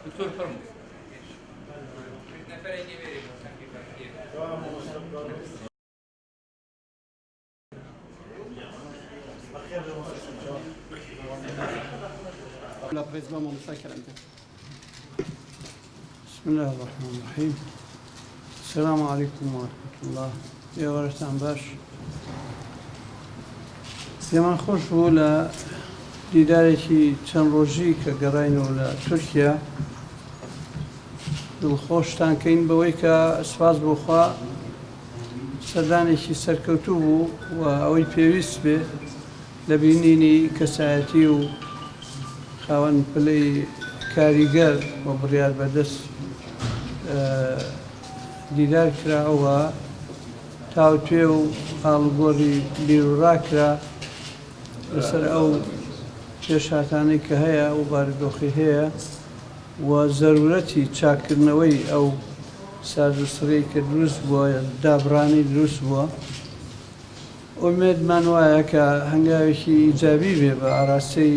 دكتور فرمو بسم الله الرحمن الرحيم. السلام عليكم ورحمة الله. يا ورثان باش زمان خوش بوو لە دیدارێکی چەند ڕۆژی کە گەڕاینەوە لە تورکیا دڵخۆشتان کەین بەوەی کە سوپاس بۆخوا سەردانێکی سەرکەوتوو بوو و ئەوەی پێویست بێ لە بینینی کەسایەتی و خاوەن پلەی کاریگەر و بڕیار بەدەست دیدار کراوە تاوتوێ و ئاڵگۆڕی بیرڕاکرا لەسەر ئەو پێشهاتانەی کە هەیە و بارودۆخی هەیە و زەرورەتی چاکردنەوەی ئەو سازوسڕەی کە دروست بووە دابڕانی دروست بووە. ئومێدمان وایە کە هەنگاوێکی ئیجابی بێ بە ئاراستەی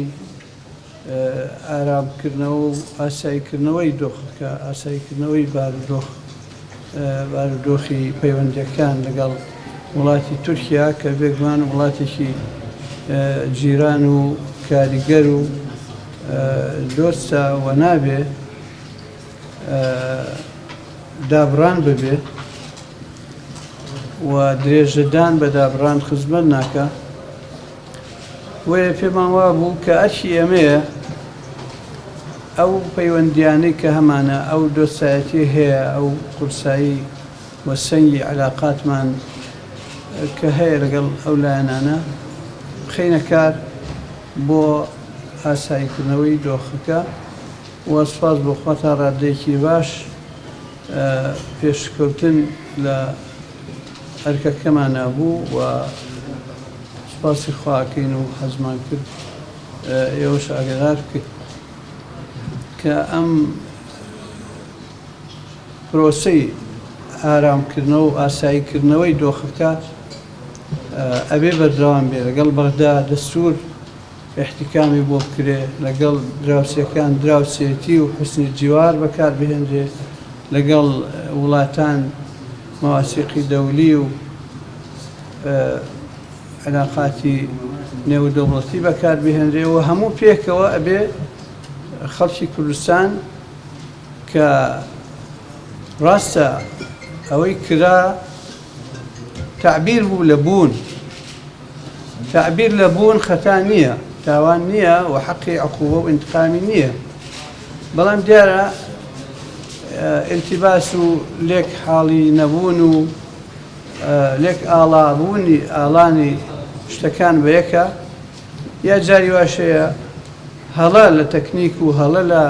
ئارامکردنەوە و ئاساییکردنەوەی دۆخەکە ئاساییکردنەوەی بارودۆخی پەیوەندیەکان لەگەڵ وڵاتی تورکیا کە بێگومان وڵاتێکی جیران و کاریگەر و دۆستە و نابێ دابڕان ببێ و درێژەدان بە دابڕان خزمەت ناکە. وەیە پێمان وا بوو کە ئەرکی ئێمەیە ئەو پەیوەندیانەی کە هەمانە ئەو دۆستایەتی هەیە ئەو قورسایی و سەنگی عەلاقاتمان کە هەیە لەگەڵ ئەو لایەنانە بخەینە کار بۆ ئاساییکردنەوەی دۆخەکە و سوپاس بۆخوا تا ڕادەیەکی باش پێشکەوتن لە ئەرکەکەمان نابوو و سوپاسی خواکەین و حەزمان کرد ئێوەش ئاگادار بکەیت کە ئەم پرۆسەی ئارامکردنەوە و ئاساییکردنەوەی دۆخەکە ئەبێ بەردەوام بێ لەگەڵ بەغدا دەستور احتیکامی بۆ بکرێ لەگەڵ دراوسەکان دراوسێتی و حوسنی جیوار بەکار بهێنرێ لەگەڵ وڵاتان مەواسیقی دەولی و علاقاتی نێودەوڵەتی بەکار بهێنرێ و هەموو پێکەوە ئەبێ خەڵکی کوردستان کە ڕاستە ئەوەی کرا تعبیر بوو لە بوون تعبیر لە بوون خەتا نییە تاوان نییە و حەقی عقوبە و ئینتقامی نییە بەڵام دیارە ئیلتیباس و لێک حاڵی نەبوون و لێک ئاڵابوونی ئاڵانی شتەکان بە یەکە یا جاری واشەیە هەڵە لە تەکنیک و هەڵە لە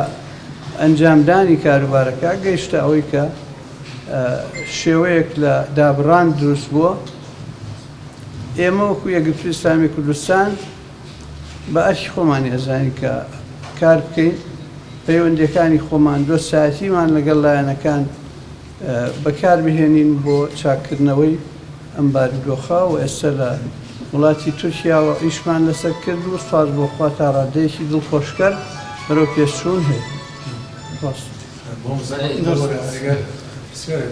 ئەنجامدانی کاروبارەکە گەیشتە ئەوەی کە شێوەیەک لە دابڕان دروست بووە. ئێمە وەکو یەکگرتووی ئیسلامی کوردستان بە ئەرکی خۆمانی ئەزانین کە کار بکەین پەیوەندیەکانی خۆمان دۆستایەتیمان لەگەڵ لایەنەکان بەکار بهێنین بۆ چاکردنەوەی ئەم بارودۆخە و ئێستا لە وڵاتی تورکیاوە ئیشمان لەسەر کرد و سوپاس بۆخوا تا ڕادەیەکی دڵخۆشکەر بەرەو پێشچوون هەیە.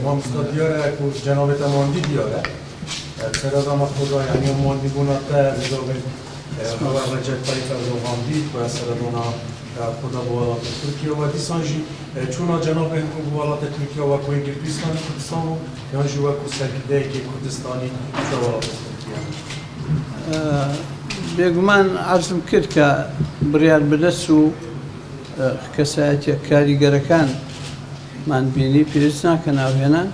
مامۆستا دیارە و جەنابێتە ماندی دیارە سەردەما خۆدا یعنی ماندی بوونەتە خەبەر ڕەجەب تاییب ئەردۆغاندی و سەردەما خۆدا بۆ وڵاتە تورکیا و دیسانژی چوونا جەنابێ بۆ وڵاتە تورکیا وەکو یەکگرتووی ئیسلامی کوردستان و یانژی وەکو سەرکردەیەکی کوردستانی لە وڵاتە تورکیا. بێگومان عەرزم کرد کە بڕیار بەدەست و کەسایەتیە کاریگەرەکانمان بینی پێویست ناکە ناوهێنان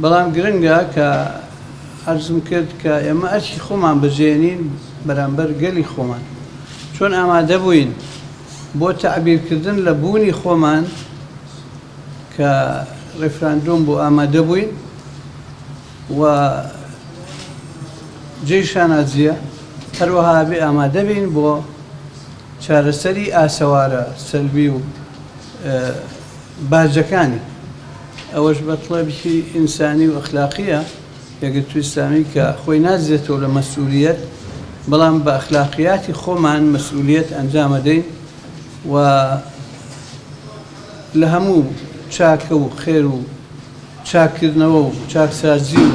بەڵام گرنگە کە عەرزم کرد کە ئێمە ئەرکی خۆمان بەجێنین بەرامبەر گەلی خۆمان چۆن ئامادە بووین بۆ تەعبیرکردن لە بوونی خۆمان کە ڕێفراندۆم بۆ ئامادە بووین و جێی شانازیە هەروەها بێ ئامادە بین بۆ چارەسەری ئاسەوارە سەلبی و باجەکانی ئەوەش بە تڵەبی ئینسانی و ئەخلاقیە یەکگرتووی ئیسلامی کە خۆی نازێتەوە لە مەسئولیەت بەڵام بە ئەخلاقیاتی خۆمان مەسئولیەت ئەنجامەدەین و لە هەموو چاکە و خێر و چاکردنەوە و چاکسازی و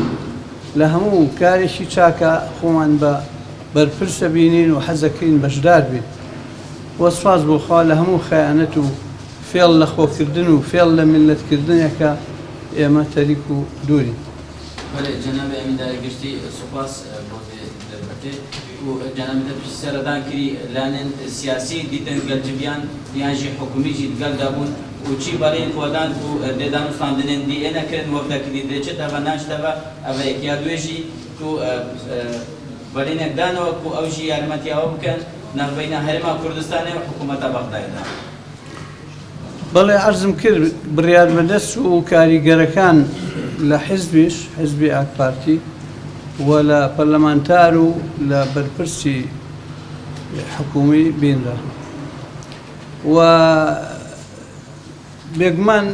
لە هەموو کارێکی چاکە خۆمان بە بەرپرسە بینین و حەزەکەین بەشدار بین وە سوپاس بۆ خوا لە هەموو خەیانەت و فێڵ لە خۆکردن و فێڵ لە میلەتکردنێکە ئێمە تەریک و دوورین. بله جناب امین دارگشتی سپاس بوده دربته و جناب دبش سردان کری لانن سیاسی دیتن گلجبیان یانجی حکومی جید گل دابون و چی برای خودان و دیدان ساندنن دی اینا کرد وقت کلی دیچه تا ناش تا و یکیادویجی تو برای نگدان و کو اوجی یارمتی آب کن نبینا هرما کردستان و حکومت بغداد. بەڵێ عەرزم کرد بڕیاربەدەست و کاریگەرەکان لە حیزبیش حیزبی ئاک پارتی و لە پەرلەمانتار و لە بەرپرسی حکومی بینرا و بێگومان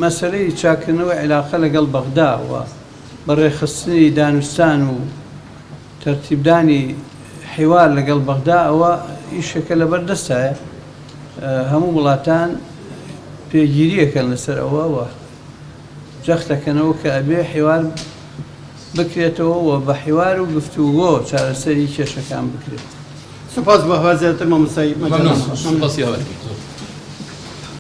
مەسەلەی چاکردنەوەی عێلاقە لەگەڵ بەغدا و بەڕێخستنی دانوستان و تەرتیبدانی حیوار لەگەڵ بەغدا ئەوە ئیشەکە لەبەردەستایە هەموو وڵاتان پێگیریەکەن لەسەر ئەوەوە جەختەکەنەوە کە ئەبێ حیوار بکرێتەوە و بە حیوار و گفتوگۆ چارەسەری کێشەکان بکرێت. سپاس بە هەوازێتە مامۆستای ممنون. سپاسی هاوردی.